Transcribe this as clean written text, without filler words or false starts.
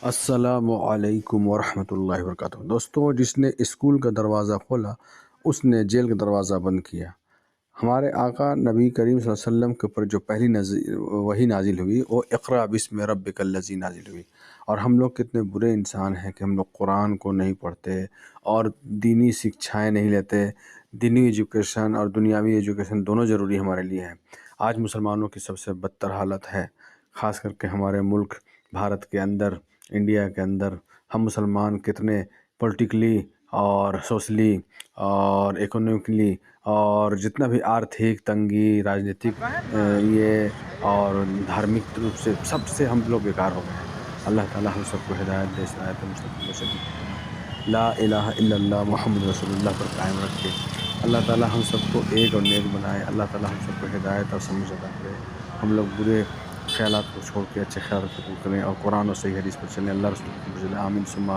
السلام علیکم ورحمۃ اللہ وبرکاتہ۔ دوستوں، جس نے اسکول کا دروازہ کھولا اس نے جیل کا دروازہ بند کیا۔ ہمارے آقا نبی کریم صلی اللہ علیہ وسلم کے اوپر جو پہلی وحی نازل ہوئی وہ اقرأ بسم ربک الذی نازل ہوئی، اور ہم لوگ کتنے برے انسان ہیں کہ ہم لوگ قرآن کو نہیں پڑھتے اور دینی شکشائیں نہیں لیتے۔ دینی ایجوکیشن اور دنیاوی ایجوکیشن دونوں ضروری ہمارے لیے ہیں۔ آج مسلمانوں کی سب سے بدتر حالت ہے، خاص کر کے ہمارے ملک بھارت کے اندر، انڈیا کے اندر۔ ہم مسلمان کتنے پولیٹیکلی اور سوشلی اور اکنامکلی اور جتنا بھی آرتھک تنگی، راجنیتک یہ اور دھارمک روپ سے سب سے ہم لوگ بیکار ہو گئے ہیں۔ اللہ تعالیٰ ہم سب کو ہدایت دے، صراط مستقیم پر سبیل لا الہ الا اللہ محمد رسول اللہ پر قائم رکھے۔ اللہ تعالیٰ ہم سب کو ایک اور نیک بنائے۔ اللہ تعالیٰ ہم سب کو ہدایت اور سمجھ عطا کرے۔ ہم لوگ برے خیالات کو چھوڑ کے اچھے خیالات کو قبول کریں اور قرآن اور صحیح حدیث پر چلیں۔ اللہ رسول پر چلیں۔ آمین ثم